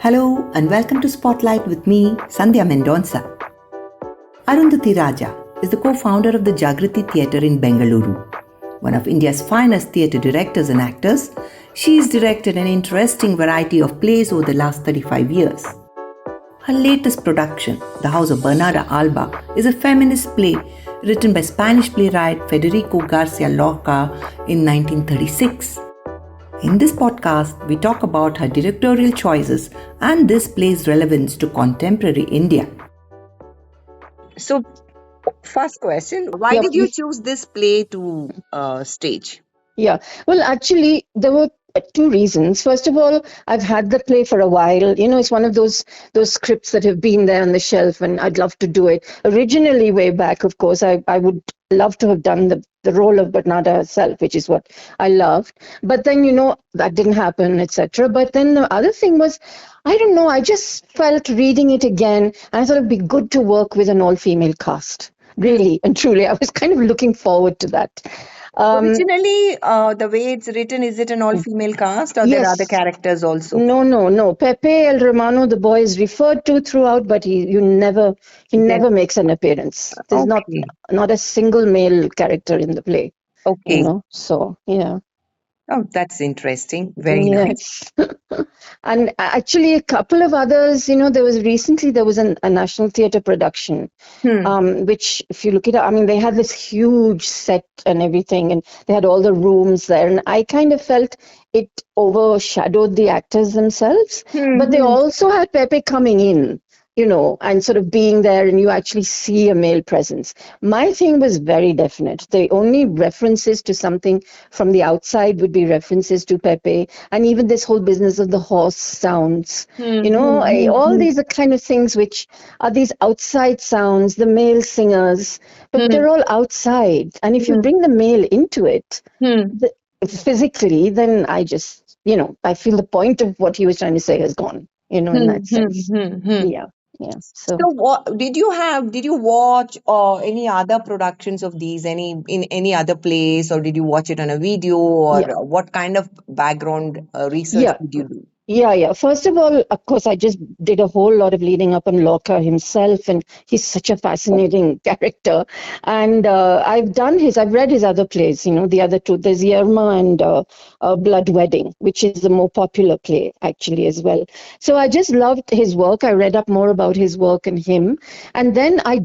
Hello and welcome to Spotlight with me, Sandhya Mendonca. Arundhati Raja is the co-founder of the Jagriti Theatre in Bengaluru. One of India's finest theatre directors and actors, she has directed an interesting variety of plays over the last 35 years. Her latest production, The House of Bernarda Alba, is a feminist play written by Spanish playwright Federico Garcia Lorca in 1936. In this podcast, we talk about her directorial choices and this play's relevance to contemporary India. So, first question, why did you choose this play to stage? Yeah, well, actually, there were two reasons. First of all, I've had the play for a while. You know, it's one of those scripts that have been there on the shelf, and I'd love to do it. Originally, way back, of course, I would love to have done the role of Bernarda herself, which is what I loved. But then, you know, that didn't happen, etc. But then the other thing was, I don't know, I just felt reading it again, and I thought it'd be good to work with an all-female cast. Really and truly, I was kind of looking forward to that. Originally, the way it's written, is it an all-female cast or there are other characters also? No. Pepe El Romano, the boy, is referred to throughout, but he never makes an appearance. There's not a single male character in the play. Okay. You know? So, yeah. Oh, that's interesting. Very nice. And actually, a couple of others, you know, there was a National Theatre production, which, if you look at it, I mean, they had this huge set and everything, and they had all the rooms there. And I kind of felt it overshadowed the actors themselves. But they also had Pepe coming in, you know, and sort of being there, and you actually see a male presence. My thing was very definite. The only references to something from the outside would be references to Pepe, and even this whole business of the horse sounds. You know, all these are kind of things which are these outside sounds, the male singers, but they're all outside. And if you bring the male into it, physically, then I just, you know, I feel the point of what he was trying to say has gone, you know, in that sense. Yeah. So did you watch any other productions of these in any other place, or did you watch it on a video, or what kind of background research did you do? Yeah. First of all, of course, I just did a whole lot of leading up on Lorca himself, and he's such a fascinating character. And I've read his other plays, you know, the other two. There's Yerma and Blood Wedding, which is the more popular play, actually, as well. So I just loved his work. I read up more about his work and him. And then I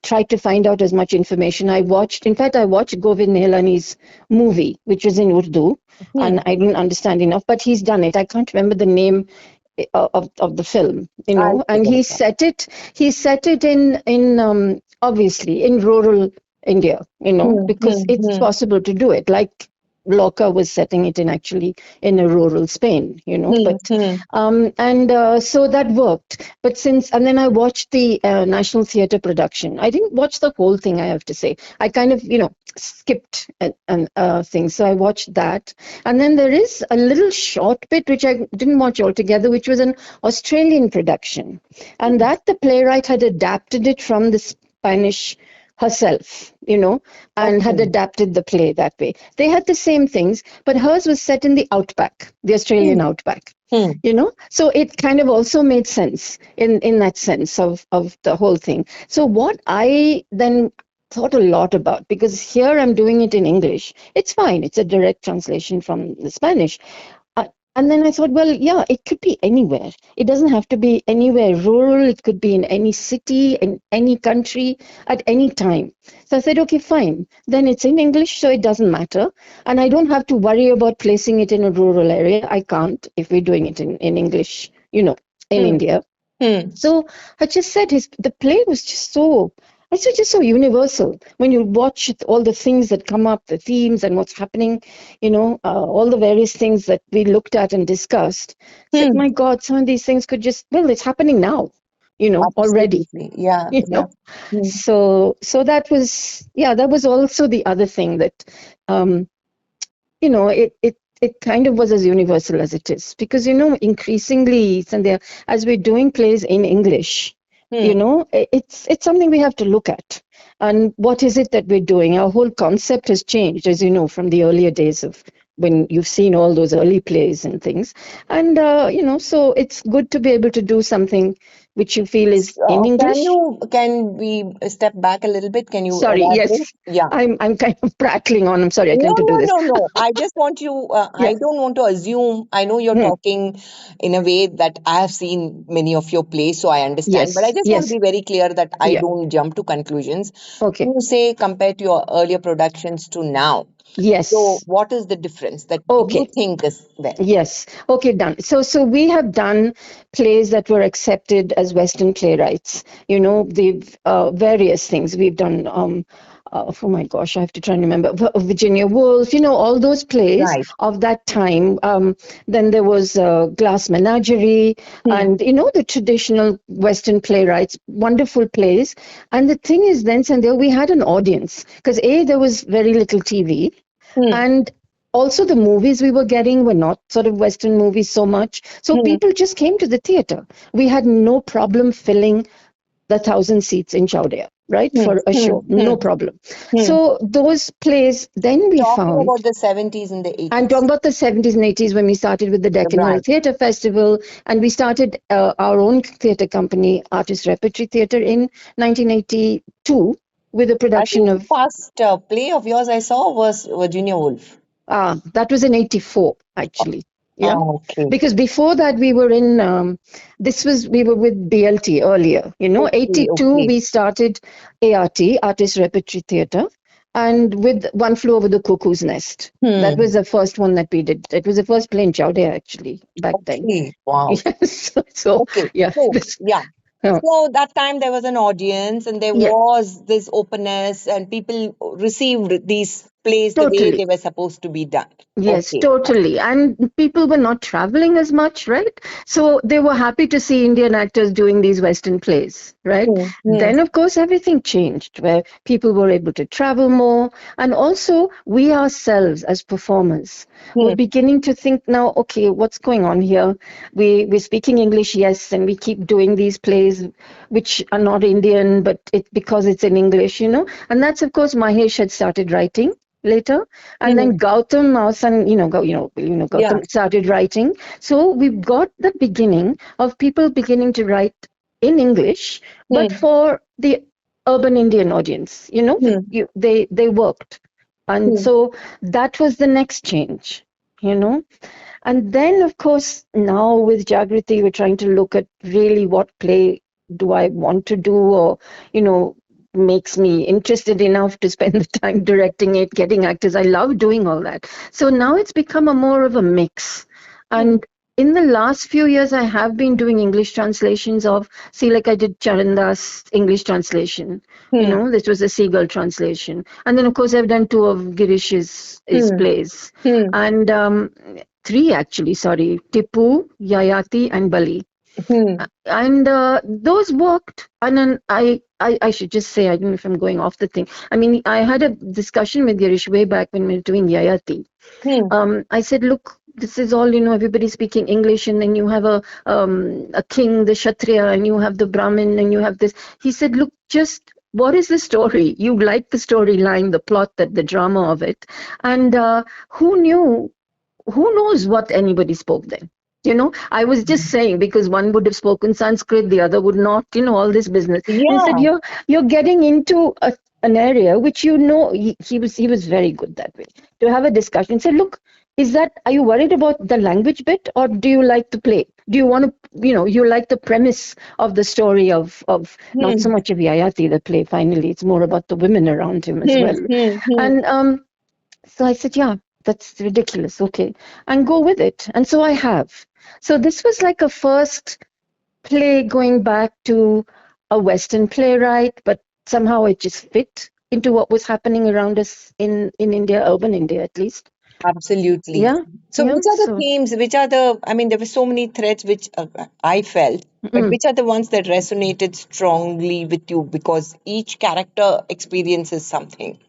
tried to find out as much information. I watched Govind Nihalani's movie, which was in Urdu. And I didn't understand enough, but he's done it. I can't remember the name of the film, you know. And he set it in obviously in rural India, you know, because it's possible to do it. Like Lorca was setting it in a rural Spain, you know. But so that worked. But and then I watched the National Theatre production. I didn't watch the whole thing, I have to say. I kind of, you know, skipped things. So I watched that. And then there is a little short bit which I didn't watch altogether, which was an Australian production. And that the playwright had adapted it from the Spanish herself, you know, and had adapted the play that way. They had the same things, but hers was set in the outback, the Australian outback, you know. So it kind of also made sense in that sense of the whole thing. So what I then thought a lot about, because here I'm doing it in English, it's fine, it's a direct translation from the Spanish. And then I thought, well, yeah, it could be anywhere. It doesn't have to be anywhere rural. It could be in any city, in any country, at any time. So I said, okay, fine. Then it's in English, so it doesn't matter. And I don't have to worry about placing it in a rural area. I can't if we're doing it in English, you know, in India. So I just said the play was just so universal. When you watch all the things that come up, the themes and what's happening, you know, all the various things that we looked at and discussed. Said, my God, some of these things could it's happening now, you know, already. Yeah. You know? So that was also the other thing that, you know, it kind of was as universal as it is. Because, you know, increasingly, Sandhya, as we're doing plays in English, you know, it's something we have to look at. And what is it that we're doing? Our whole concept has changed, as you know, from the earlier days of when you've seen all those early plays and things. And, so it's good to be able to do something which you feel is in English. Can we step back a little bit? Can you Sorry, elaborate? yes. Yeah. I'm kind of prattling on. I'm sorry, I tend to do this. No. I just want you, I don't want to assume. I know you're talking in a way that I have seen many of your plays, so I understand. Yes, But I just want to be very clear that I don't jump to conclusions. Okay. You say compared to your earlier productions to now. Yes. So what is the difference that you think is there? Yes. Okay, done. So we have done plays that were accepted as Western playwrights. The various things we've done. Oh my gosh, I have to try and remember. Virginia Woolf, all those plays of that time. Then there was Glass Menagerie, and the traditional Western playwrights, wonderful plays. And the thing is, then Sandhya, we had an audience because there was very little TV, and also the movies we were getting were not sort of Western movies so much. So people just came to the theater. We had no problem filling the 1,000 seats in Chowdhury, right? For a show. No problem. So those plays, then we found... Talking about the 70s and the 80s. I'm talking about the 70s and 80s when we started with the Deccan World Theatre Festival, and we started our own theatre company, Artist Repertory Theatre, in 1982 with a production of... The first play of yours I saw was Virginia Woolf. That was in 84, actually. Yeah. Okay. Because before that, we were in, we were with BLT earlier. 82, we started ART, Artist Repertory Theatre, and with One Flew Over the Cuckoo's Nest. That was the first one that we did. It was the first play in Chowdhury, actually, back then. Wow. Yes. So that time there was an audience and there was this openness and people received these plays the way they were supposed to be done. Yes, totally. And people were not traveling as much, right? So they were happy to see Indian actors doing these Western plays, right? Then, of course, everything changed where people were able to travel more. And also, we ourselves as performers were beginning to think now, okay, what's going on here? We're speaking English, yes, and we keep doing these plays which are not Indian, but because it's in English, And that's, of course, Mahesh had started writing later, and then Gautam, our son, Gautam started writing. So we've got the beginning of people beginning to write in English, but for the urban Indian audience. They worked, and so that was the next change. And then, of course, now with Jagriti, we're trying to look at really what play do I want to do, or makes me interested enough to spend the time directing it, getting actors. I love doing all that. So now it's become more of a mix. And in the last few years, I have been doing English translations of, like I did Charandas English translation. This was a Seagull translation. And then, of course, I've done 2 of Girish's plays. And 3, actually, Tipu, Yayati, and Bali. And those worked. And then I should just say, I don't know if I'm going off the thing. I mean, I had a discussion with Girish way back when we were doing Yayati. I said, look, this is all, everybody's speaking English, and then you have a king, the Kshatriya, and you have the Brahmin, and you have this. He said, look, just what is the story? You like the storyline, the plot, the drama of it. And who knows what anybody spoke then? I was just saying, because one would have spoken Sanskrit, the other would not, all this business. He said, you're getting into an area which, he was very good that way, to have a discussion. Say, look, are you worried about the language bit, or do you like the play? Do you want to, you like the premise of the story of not so much of Yayati, the play, finally, it's more about the women around him as well. And so I said, yeah, that's ridiculous. Okay. And go with it. And so I have. So this was like a first play going back to a Western playwright, but somehow it just fit into what was happening around us in India, urban India at least. Absolutely. Yeah. So which are the themes, there were so many threads which I felt, but which are the ones that resonated strongly with you because each character experiences something?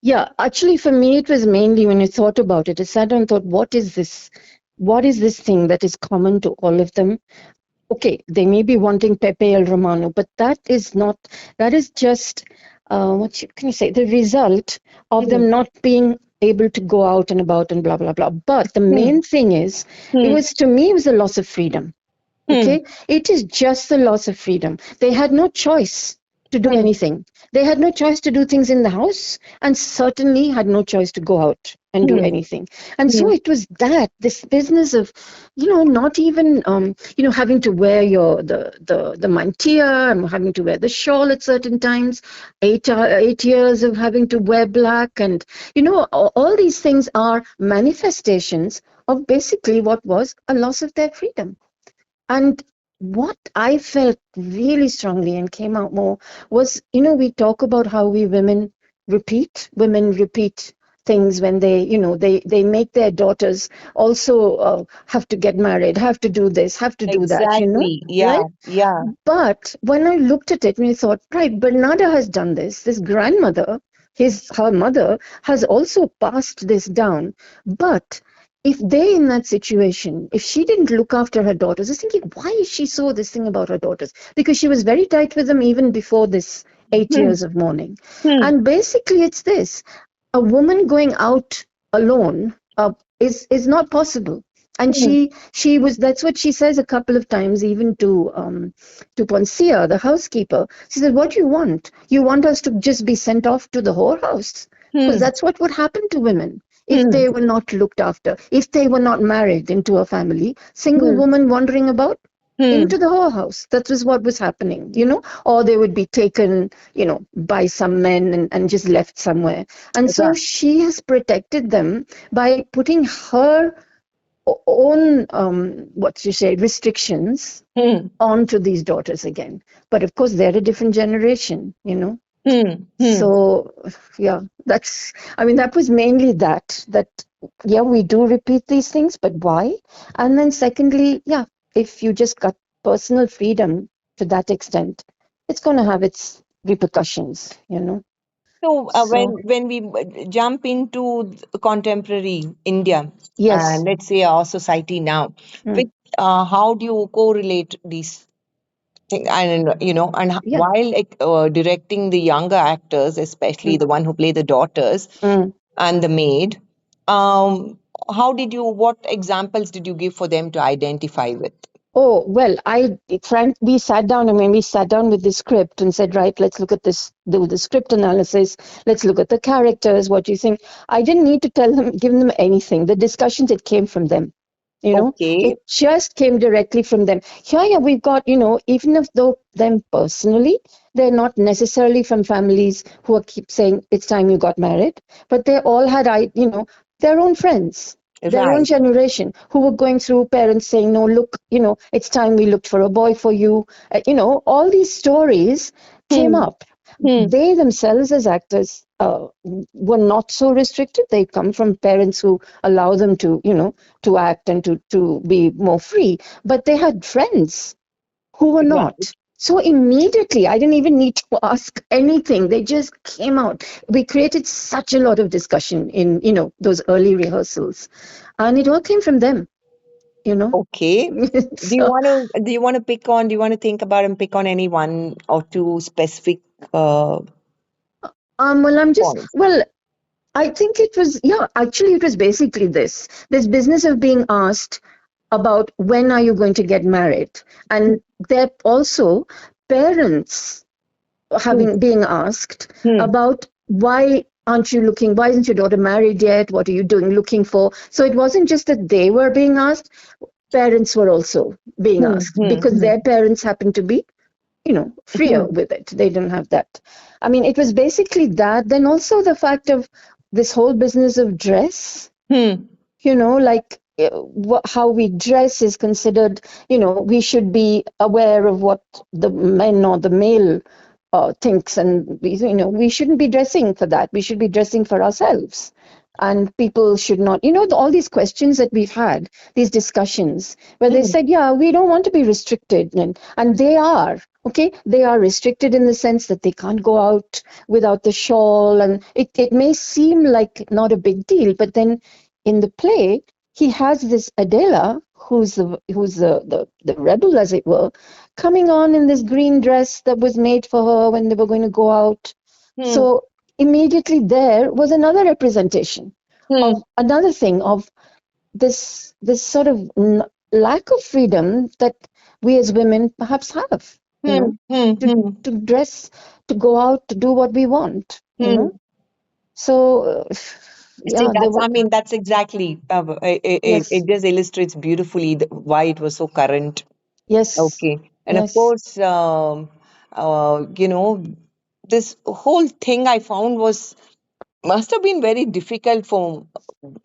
Yeah, actually for me, it was mainly when I thought about it, I sat down and thought, what is this? What is this thing that is common to all of them? Okay, they may be wanting Pepe El Romano, but that is just, can you say, the result of them not being able to go out and about and blah, blah, blah. But the main thing is, to me, it was a loss of freedom. Okay? It is just the loss of freedom. They had no choice to do anything. They had no choice to do things in the house, and certainly had no choice to go out and do anything. And so it was this business of, not even, having to wear the mantilla, and having to wear the shawl at certain times, 8 years of having to wear black. And, all these things are manifestations of basically what was a loss of their freedom. And what I felt really strongly and came out more was, we talk about how women repeat things when they make their daughters also have to get married, have to do this, have to do that, Exactly. Yeah. right? Yeah. But when I looked at it and I thought, right, Bernarda has done this grandmother, her mother has also passed this down. But if they in that situation, if she didn't look after her daughters, I was thinking, why is she so this thing about her daughters? Because she was very tight with them even before this 8 years of mourning. And basically it's this, a woman going out alone is not possible. And she was, that's what she says a couple of times, even to Poncia, the housekeeper. She said, what do you want? You want us to just be sent off to the whorehouse? Because that's what would happen to women if they were not looked after, if they were not married into a family. Single woman wandering about into the whorehouse. That was what was happening, or they would be taken, by some men and just left somewhere. And so she has protected them by putting her own restrictions onto these daughters again. But of course they're a different generation, So that was mainly that we do repeat these things, but why? And then secondly, if you just got personal freedom to that extent, it's going to have its repercussions, So when we jump into contemporary India, Yes. and let's say our society now, with how do you correlate these things? And while directing the younger actors, especially the one who play the daughters and the maid, what examples did you give for them to identify with? Oh, well, we sat down, we sat down with the script and said, right, let's look at this, do the script analysis. Let's look at the characters. What do you think? I didn't need to give them anything. The discussions, it came from them. It just came directly from them. Here, we've got, even if though them personally, they're not necessarily from families who keep saying it's time you got married, but they all had, their own friends. Their own generation who were going through, parents saying, no, look, it's time we looked for a boy for you. All these stories came up. They themselves as actors were not so restricted. They come from parents who allow them to, to act and to be more free. But they had friends who were not. So immediately, I didn't even need to ask anything. They just came out. We created such a lot of discussion in, those early rehearsals, and it all came from them, Okay. So, Do you want to think about and pick on any one or two specific well, points? I think it was, actually it was basically this business of being asked about when are you going to get married, and they're also parents being asked about why isn't your daughter married yet, what are you doing, looking for. So it wasn't just that they were being asked, parents were also being asked, because their parents happened to be freer with it. They didn't have that. It was basically that. Then also the fact of this whole business of dress, like how we dress is considered, we should be aware of what the men or the male thinks, and we shouldn't be dressing for that. We should be dressing for ourselves. And people should not, all these questions that we've had, these discussions, where they said, we don't want to be restricted. And they are, okay? They are restricted in the sense that they can't go out without the shawl. And it may seem like not a big deal, but then in the play, he has this Adela, who's the rebel, as it were, coming on in this green dress that was made for her when they were going to go out. So immediately there was another representation of another thing of this sort of lack of freedom that we as women perhaps have, to dress, to go out, to do what we want, So, See, yeah, that's exactly, yes, it just illustrates beautifully why it was so current. yes, Okay. And of yes, course, this whole thing I found must have been very difficult for,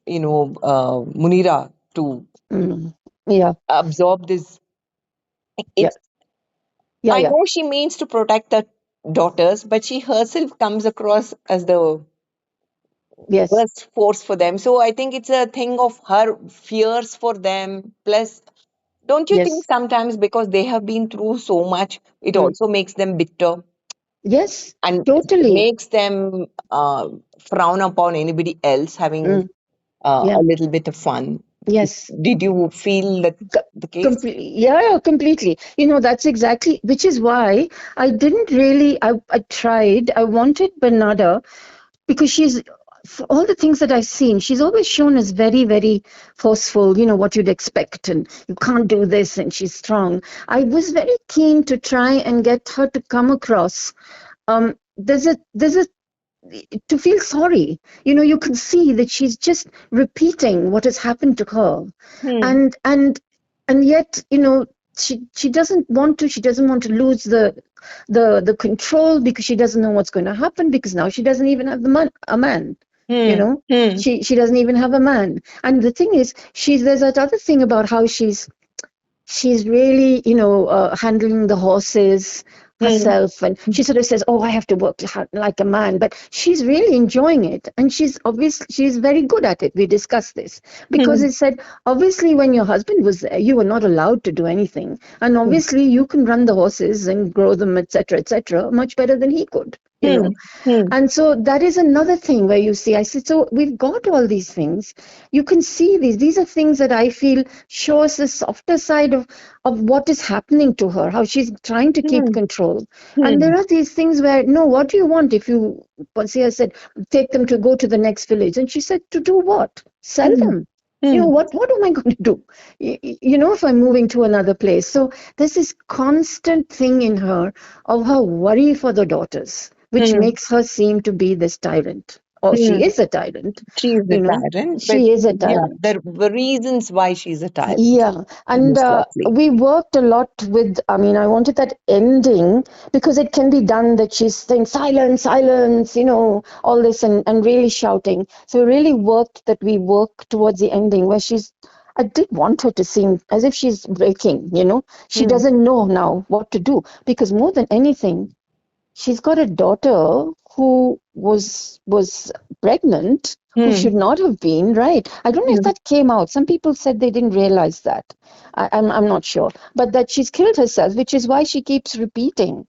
Munira to mm, yeah, absorb this. yeah, It's, yeah, I yeah, know she means to protect the daughters, but she herself comes across as the yes, worst force for them. So I think it's a thing of her fears for them. Plus, don't you think yes, sometimes because they have been through so much, it mm, also makes them bitter yes, and totally, makes them frown upon anybody else having mm, yeah, a little bit of fun? yes. Did you feel that the case? Yeah, completely. That's exactly, which is why I didn't really, I tried, I wanted Bernarda because she's, for all the things that I've seen, she's always shown as very, very forceful, what you'd expect, and you can't do this, and she's strong. I was very keen to try and get her to come across. There's a to feel sorry. You can see that she's just repeating what has happened to her, Hmm. and yet, she doesn't want to lose the control, because she doesn't know what's going to happen, because now she doesn't even have a man. you Hmm. know Hmm. she doesn't even have a man. And the thing is, there's that other thing about how she's really, handling the horses Hmm. herself, and she sort of says, oh, I have to work like a man, but she's really enjoying it, and she's very good at it. We discussed this because Hmm. it said, obviously, when your husband was there, you were not allowed to do anything, and Hmm. obviously you can run the horses and grow them, etc., much better than he could. Hmm. Hmm. And so that is another thing where you see, I said, so we've got all these things. You can see these are things that I feel show us the softer side of what is happening to her, how she's trying to keep Hmm. control. And Hmm. there are these things where, no, what do you want? If you, Pansia said, take them to go to the next village. And she said, to do what? Sell Hmm. them. Hmm. What am I going to do? If I'm moving to another place. So there's this constant thing in her of her worry for the daughters, which Hmm. makes her seem to be this tyrant. Or Hmm. she is a tyrant, She's a tyrant, but she is a yeah, tyrant. there were reasons why she's a tyrant, Yeah, and most likely. we worked a lot with, I mean, I wanted that ending because it can be done that she's saying silence, silence, all this, and really shouting. So we really worked that we work towards the ending where I did want her to seem as if she's breaking. She Hmm. doesn't know now what to do, because more than anything, she's got a daughter who was pregnant, who Hmm. should not have been, right? I don't know if Hmm. that came out. Some people said they didn't realize that. I'm not sure, but that she's killed herself, which is why she keeps repeating.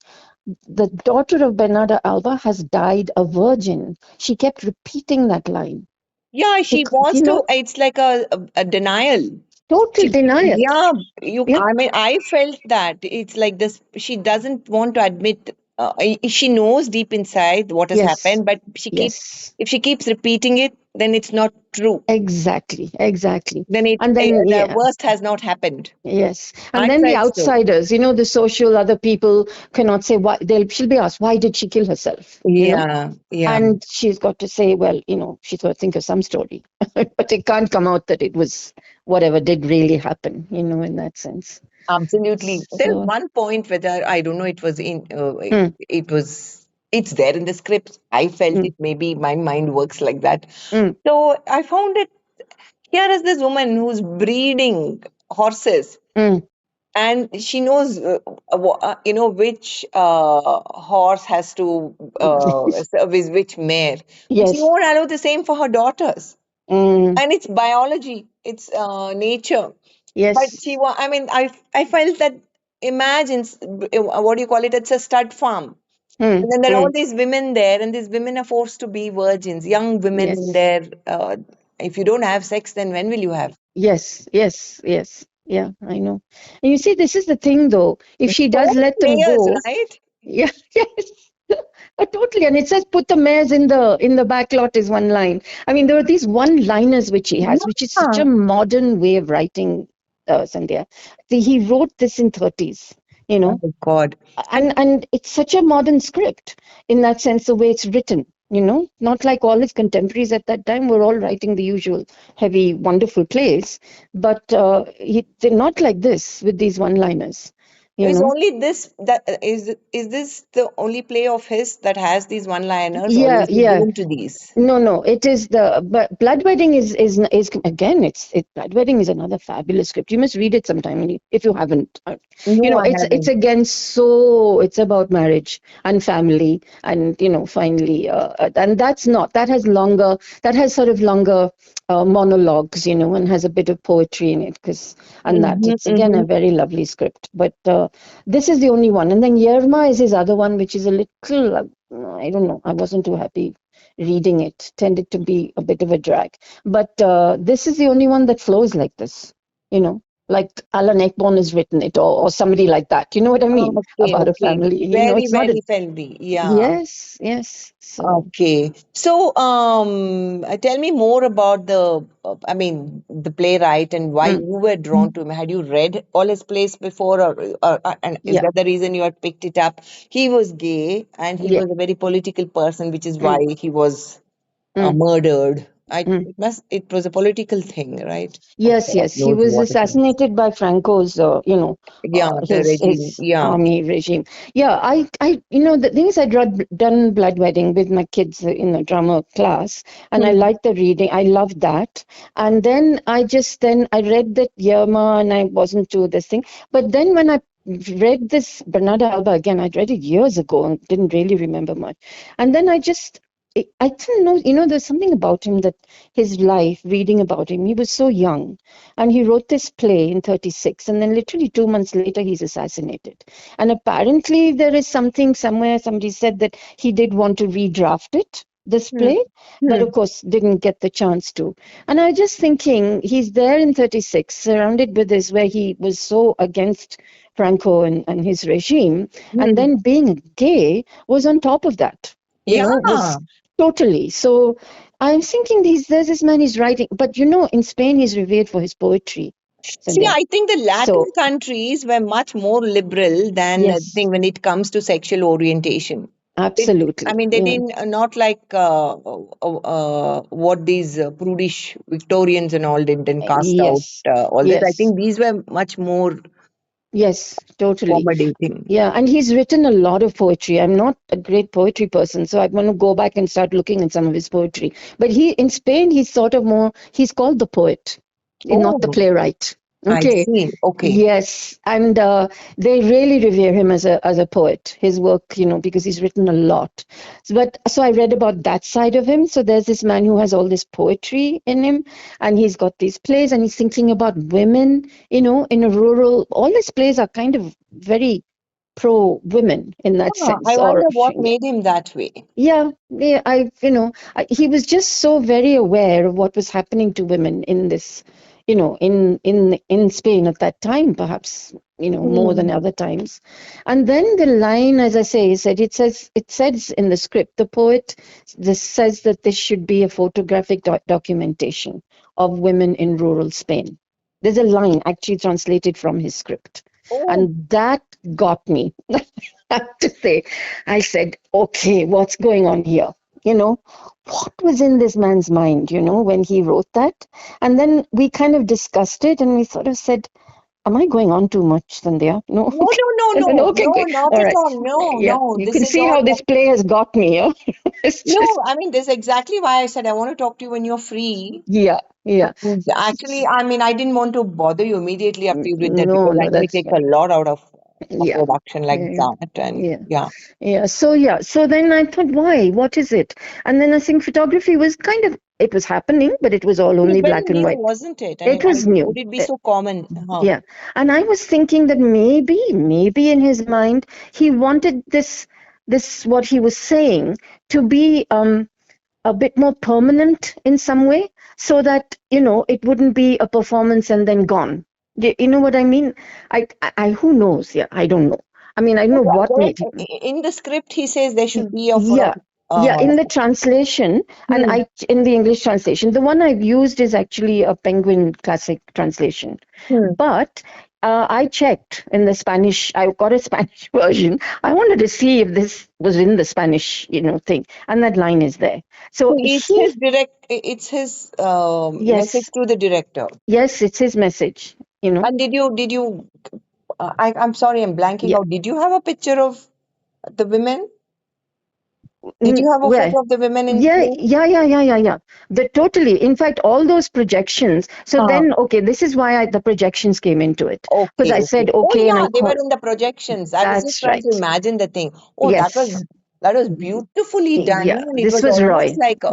The daughter of Bernarda Alba has died a virgin. She kept repeating that line. Yeah, she Because, wants to. It's like a denial. total She, denial. yeah, Yeah. I mean, I felt that it's like this. She doesn't want to admit. She knows deep inside what has Yes. happened, but Yes. if she keeps repeating it, then it's not true. Exactly. Exactly. Then And then, the yeah. worst has not happened. Yes, and I then the felt so. outsiders, the social other people cannot say why. She'll be asked, why did she kill herself? Yeah, yeah. And she's got to say, well, she's got to think of some story, but it can't come out that it was whatever did really happen, in that sense. Absolutely. There's So, one point whether I don't know it was mm, it's there in the script. I felt mm, it, maybe my mind works like that. mm, So I found it, here is this woman who's breeding horses, mm. and she knows which horse has to service which mare, but she Yes. won't allow the same for her daughters. Mm, And it's biology, it's nature. But yes. I mean, I felt that, imagines, what do you call it? It's a stud farm. Mm, And then there are all mm. these women there, and these women are forced to be virgins, young women in Yes. their, if you don't have sex, then when will you have? Yes. Yes. Yes. Yeah, I know. And you see, this is the thing, though. If she So does let them players, go, right? yeah, yes. Totally. And it says, put the mares in the back lot is one line. I mean, there are these one-liners which he has, which is such a modern way of writing, Sandhya. He wrote this in 30s, Oh my God. and it's such a modern script in that sense, the way it's written, not like all his contemporaries at that time were all writing the usual heavy, wonderful plays, but they're not like this with these one-liners. Is only this that is this the only play of his that has these one-liners, or Yeah, is he yeah. given to these? No. It is but Blood Wedding is again. Blood Wedding is another fabulous script. You must read it sometime if you haven't. No, I It's haven't. again it's about marriage and family, and finally, and that has sort of longer monologues, and has a bit of poetry in it it's again a very lovely script. But this is the only one, and then Yerma is his other one, which is a little. I don't know. I wasn't too happy reading it. Tended to be a bit of a drag. But this is the only one that flows like this, like Alan Ayckbourn has written it, or somebody like that. You know what I mean? Okay, About a okay. family. Very, It's not a. very friendly. Yeah. Yes. So. Okay. So, tell me more about the playwright and why Mm, you were drawn to him. Had you read all his plays before, and is yeah. that the reason you had picked it up? He was gay and he Yeah. was a very political person, which is why Mm, he was mm, murdered. mm. It was a political thing, right? Oh, Yes, God yes. He knows was what it was. assassinated by Franco's, Yeah, the regime. his Yeah. army regime. Yeah, the thing is, done Blood Wedding with my kids in a drama class, and I Hmm. liked the reading. I loved that. And then I read that Yerma, and I wasn't to this thing. But then when I read this Bernarda Alba again, I'd read it years ago and didn't really remember much. And then I didn't know, there's something about him that his life, reading about him. He was so young, and he wrote this play in 36, and then literally 2 months later, he's assassinated. And apparently, there is something somewhere, somebody said that he did want to redraft it, this Hmm. play, but Hmm. of course, didn't get the chance to. And I was just thinking, he's there in 36, surrounded with this, where he was so against Franco and his regime, and Hmm. then being gay was on top of that. Yeah. Was totally. So I'm thinking there's this man is writing, but in Spain he's revered for his poetry, See, Sandhya. I think the Latin So countries were much more liberal than yes, thing when it comes to sexual orientation. I absolutely. mean, they Yeah. didn't not like what these prudish Victorians and all didn't cast out Yes, all this. I yes, think these were much more yes, totally. accommodating. Yeah, and he's written a lot of poetry. I'm not a great poetry person, so I want to go back and start looking at some of his poetry. But in Spain, he's sort of he's called the poet, not the Oh, playwright. I Okay. see. Okay. Yes, and they really revere him as a poet. His work, because he's written a lot. So I read about that side of him. So there's this man who has all this poetry in him, and he's got these plays, and he's thinking about women, in a rural. All his plays are kind of very pro women in that I sense, or wonder what made him that way. yeah, he was just so very aware of what was happening to women in this, in Spain at that time, perhaps, more than Hmm. other times. And then the line, as I say, it says in the script, the poet this says that this should be a photographic documentation of women in rural Spain. There's a line actually translated from his script. Oh, And that got me. I have to say, I said, okay, what's going on here? What was in this man's mind, when he wrote that? And then we kind of discussed it and we sort of said, am I going on too much, Sandhya? No. no, no, no, I said, no, okay, no, good. not All at right. all. No, Yeah, no. you This can is see all. how this play has got me. It's No, just, I mean, this is exactly why I said I want to talk to you when you're free. yeah. And actually, I mean, I didn't want to bother you immediately after you did that No, because I no, know it that's takes a fine. lot out of a Yeah. production like Yeah. that. And Yeah. yeah, So then I thought, why? What is it? And then I think photography was it was happening, but it was all it was only very black and new, white. wasn't it? I mean, It was would new. it be so common? Huh. Yeah. And I was thinking that maybe in his mind, he wanted this what he was saying to be a bit more permanent in some way, so that it wouldn't be a performance and then gone. You know what I mean? I who knows? Yeah, I don't know. I mean, I don't know what made him. In the script, he says there should be a Yeah. In the translation, and in the English translation, the one I've used is actually a Penguin Classic translation. But I checked in the Spanish. I got a Spanish version. I wanted to see if this was in the Spanish, thing, and that line is there. So it's his message to the director. Yes, it's his message. And did you? I'm sorry, I'm blanking out. Did you have a picture of the women? Did you have a photo of the women in play? Yeah. Totally. In fact, all those projections. So then, this is why the projections came into it. Because I said, they were in the projections. I was just trying to imagine the thing. That was beautifully done. Yeah, And this it was was almost Roy. like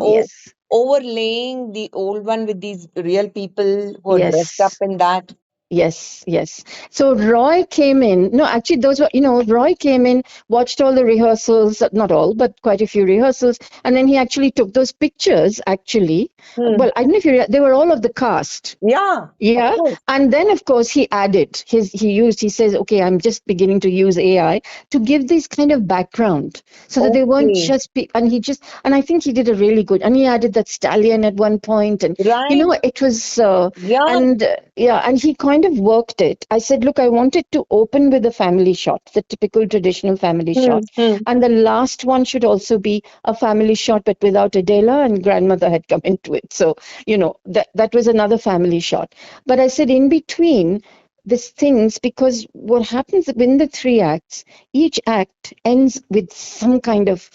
overlaying the old one with these real people who are dressed up in that. Yes. So Roy came in. No, actually, those were, Roy came in, watched all the rehearsals, not all, but quite a few rehearsals. And then he actually took those pictures, actually. Well, I don't know if they were all of the cast. Yeah. And then, of course, he added, he says, okay, I'm just beginning to use AI to give this kind of background so that they weren't just, and I think he did a really good, and he added that stallion at one point. And, it was, and he kind of worked it. I said, look, I want it to open with a family shot, the typical traditional family shot. And the last one should also be a family shot, but without Adela, and grandmother had come into it. So, that was another family shot. But I said in between these things, because what happens within the 3 acts, each act ends with some kind of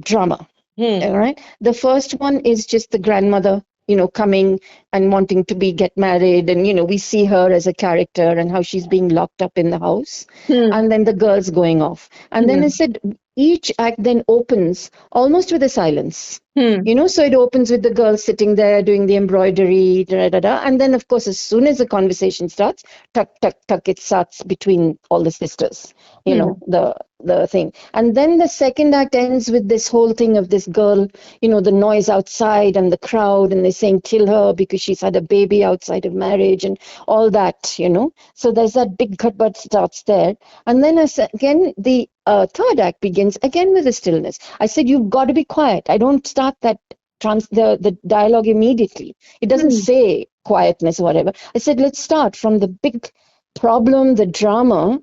drama. All right. The first one is just the grandmother, coming and wanting to get married. And, we see her as a character and how she's being locked up in the house. And then the girls going off. And then I said, each act then opens almost with a silence. So it opens with the girl sitting there doing the embroidery, and then, of course, as soon as the conversation starts, tuck, tuck, tuck, it starts between all the sisters, the thing. And then the second act ends with this whole thing of this girl, the noise outside and the crowd, and they're saying, kill her because she's had a baby outside of marriage and all that, So there's that big cutbutt starts there. And then again, the third act begins again with a stillness. I said, you've got to be quiet. I don't start that the dialogue immediately. It doesn't say quietness or whatever. I said, let's start from the big problem, the drama.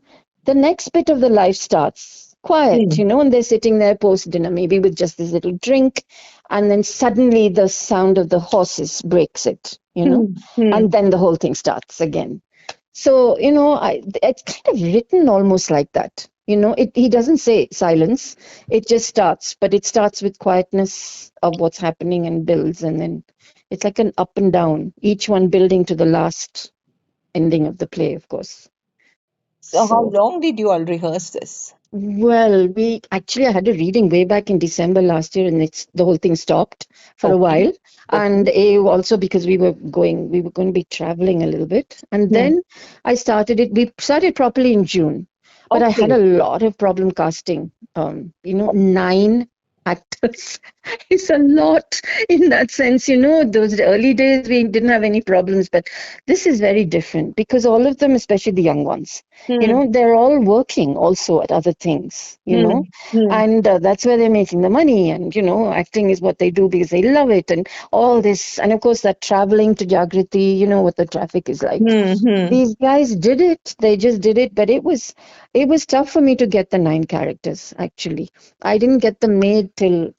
The next bit of the life starts quiet, and they're sitting there post dinner, maybe with just this little drink. And then suddenly the sound of the horses breaks it, and then the whole thing starts again. So, it's kind of written almost like that. He doesn't say silence. It just starts, but it starts with quietness of what's happening and builds. And then it's like an up and down, each one building to the last ending of the play, of course. So how long did you all rehearse this? Well, I had a reading way back in December last year, and the whole thing stopped for a while. And also because we were going to be traveling a little bit. And then we started properly in June. But I had a lot of problem casting. 9 actors is a lot in that sense. Those early days we didn't have any problems, but this is very different because all of them, especially the young ones, they're all working also at other things, and that's where they're making the money. And, acting is what they do because they love it and all this. And of course, that traveling to Jagriti, what the traffic is like. These guys did it. They just did it. But it was tough for me to get the 9 characters, actually. I didn't get them made till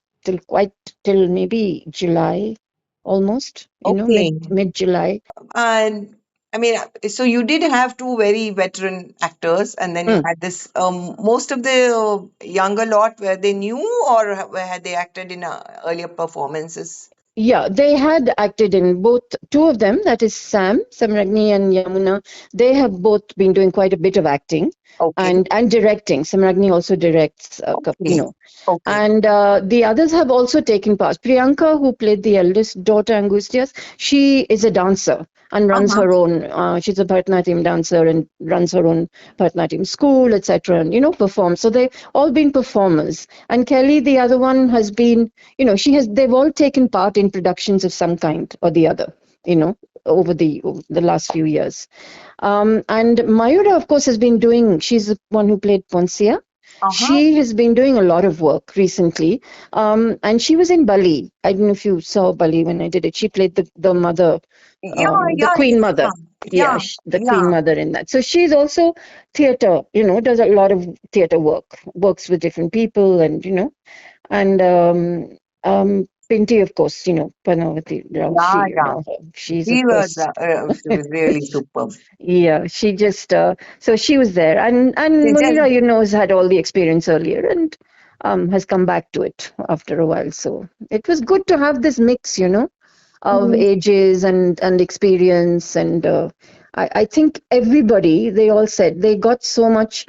maybe July, almost, mid-July. And I mean, so you did have 2 very veteran actors, and then you had this, most of the younger lot, were they new or had they acted in earlier performances? Yeah, they had acted in both, 2 of them, that is Samragni and Yamuna. They have both been doing quite a bit of acting and directing. Samragni also directs, And the others have also taken part. Priyanka, who played the eldest daughter, Angustias, she is a dancer and runs her own, she's a Bharatanatyam dancer and runs her own Bharatanatyam school, etc. and, performs. So they've all been performers. And Kelly, the other one, has been, they've all taken part in productions of some kind or the other, over the last few years. And Mayura, of course, she's the one who played Poncia. She has been doing a lot of work recently. And she was in Bali. I don't know if you saw Bali when I did it. She played the mother, the Queen Mother. The Queen Mother in that. So she's also theatre, does a lot of theatre work, works with different people, and, and Pinty, of course, Panavati Rao, she's, of course. She was really superb. Yeah, she just, so she was there. And Munira, has had all the experience earlier and has come back to it after a while. So it was good to have this mix, of ages and experience. And I think everybody, they all said they got so much,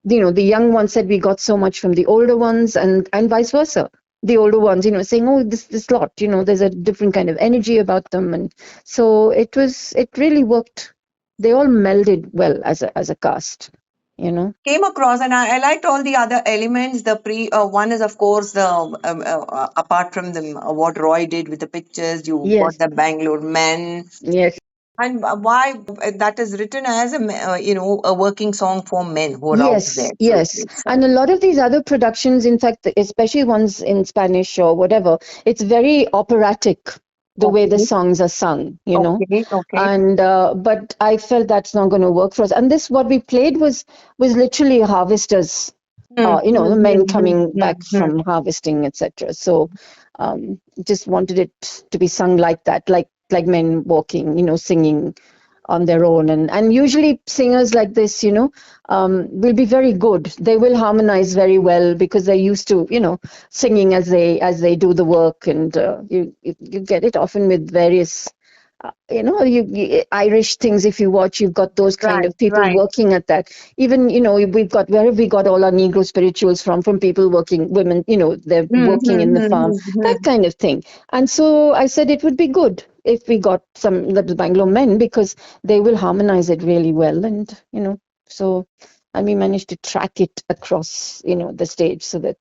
the young ones said we got so much from the older ones, and vice versa. The older ones, saying, oh, this lot, there's a different kind of energy about them. And so it really worked. They all melded well as a cast. Came across, and I liked all the other elements. The one is, of course, the apart from what Roy did with the pictures, you got the Bangalore men. Yes. And why that is written as a working song for men who are out there. Yes. And a lot of these other productions, in fact, especially ones in Spanish or whatever, it's very operatic, the way the songs are sung, And but I felt that's not going to work for us. And what we played was literally harvesters, the men coming back from harvesting, etc. So just wanted it to be sung like that, like men walking, singing on their own. And usually singers like this, will be very good. They will harmonize very well because they're used to, singing as they do the work. And you get it often with various, Irish things. If you watch, you've got those kind of people working at that. Even, where have we got all our Negro spirituals from people working, women, they're working in the farm, that kind of thing. And so I said it would be good if we got the Bangalore men, because they will harmonize it really well. And, and we managed to track it across, the stage so that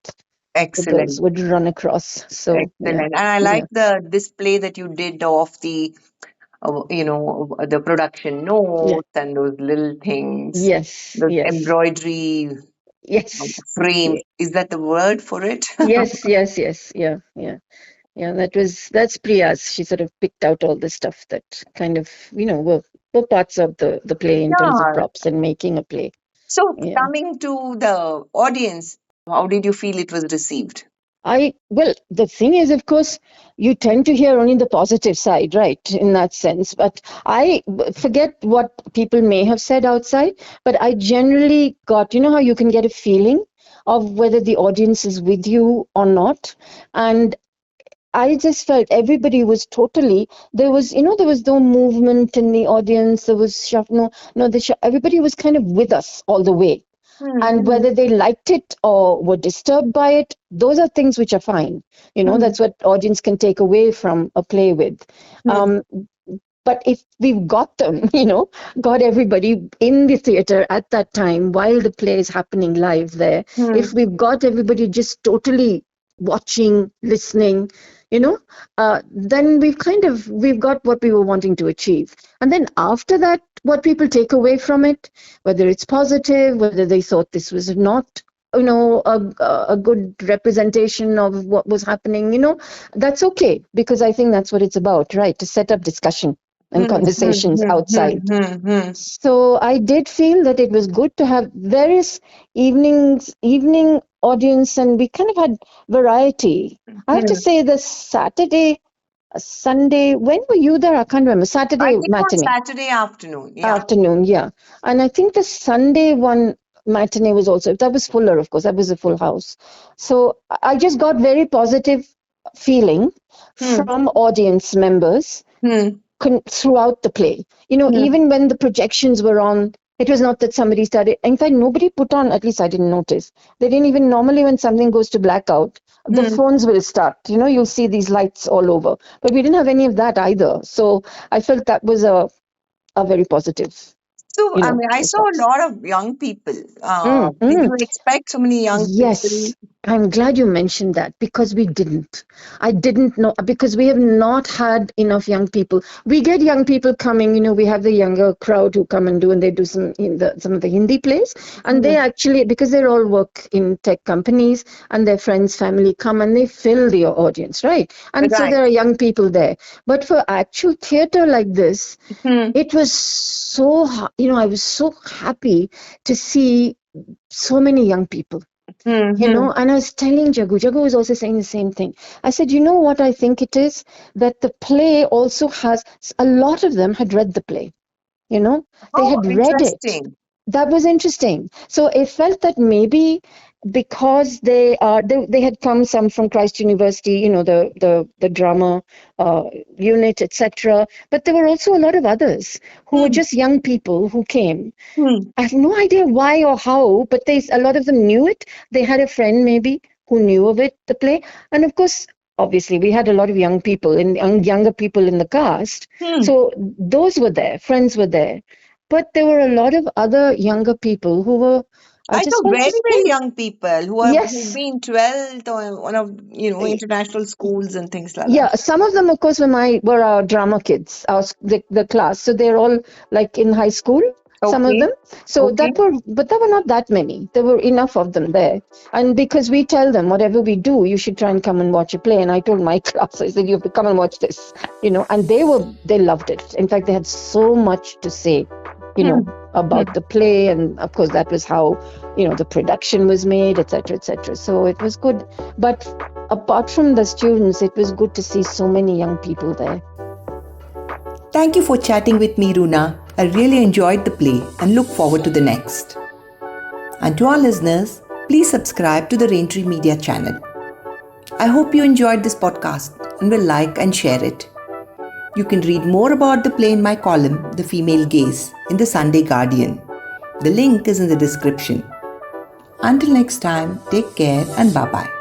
the girls would run across. So excellent. Yeah. And I like the display that you did of the the production notes and those little things. Those embroidery frame. Is that the word for it? Yes. Yeah, that's Priya's. She sort of picked out all the stuff that kind of, were parts of the play in terms of props and making a play. So coming to the audience, how did you feel it was received? Well, the thing is, of course, you tend to hear only the positive side, right, in that sense. But I forget what people may have said outside, but I generally got, how you can get a feeling of whether the audience is with you or not. And I just felt everybody was totally, there was no movement in the audience. There was, everybody was kind of with us all the way. And whether they liked it or were disturbed by it, those are things which are fine. That's what audience can take away from a play with. But if we've got them, got everybody in the theatre at that time while the play is happening live there, if we've got everybody just totally watching, listening, then we've got what we were wanting to achieve. And then after that, what people take away from it, whether it's positive, whether they thought this was not, a good representation of what was happening, that's okay, because I think that's what it's about, right? To set up discussion and conversations outside. So I did feel that it was good to have various evening audience, and we kind of had variety. I have to say the Sunday, when were you there? I can't remember. Saturday matinee. Saturday afternoon. Yeah. Afternoon, yeah. And I think the Sunday one matinee was also, that was fuller, of course. That was a full house. So I just got very positive feeling from audience members throughout the play. Even when the projections were on, it was not that somebody started. In fact, nobody put on, at least I didn't notice. They didn't even, normally when something goes to blackout, the phones will start. You'll see these lights all over. But we didn't have any of that either. So I felt that was a very positive. So, you I know, mean, I saw a response. lot of young people. Mm, Did mm. you expect so many young people? Yes, I'm glad you mentioned that because we didn't. I didn't know because we have not had enough young people. We get young people coming, we have the younger crowd who come and do, and they do some of the Hindi plays, and they actually, because they all work in tech companies, and their friends, family come and they fill the audience, right? And so Right. there are young people there. But for actual theater like this, Hmm. it was so, I was so happy to see so many young people, Hmm. and I was telling Jagu was also saying the same thing. I said, you know what I think it is? That the play also has, a lot of them had read the play, they Oh, had read it. interesting. That was interesting. So it felt that maybe because they had come some from Christ University, the drama unit, etc. But there were also a lot of others who were Hmm. just young people who came. Hmm. I have no idea why or how, but a lot of them knew it. They had a friend maybe who knew of it, the play, and of course, obviously, we had a lot of young people and younger people in the cast. Hmm. So those were there, friends were there, but there were a lot of other younger people who were. I I just saw felt, very, very young people who've yes, been 12th or one of international schools and things like that. yeah, some of them, of course, were our drama kids, the class. So they're all like in high school. Some of Okay. them. So Okay. but there were not that many. There were enough of them there. And because we tell them whatever we do, you should try and come and watch a play. And I told my class, I said, you have to come and watch this. And they loved it. In fact, they had so much to say, Hmm. Hmm. about the play, and of course that was how the production was made, etc., etc. So it was good. But apart from the students, it was good to see so many young people there. Thank you for chatting with me, Runa. I really enjoyed the play and look forward to the next. And to our listeners, please subscribe to the Raintree Media channel. I hope you enjoyed this podcast and will like and share it. You can read more about the play in my column, The Female Gaze, in the Sunday Guardian. The link is in the description. Until next time, take care and bye-bye.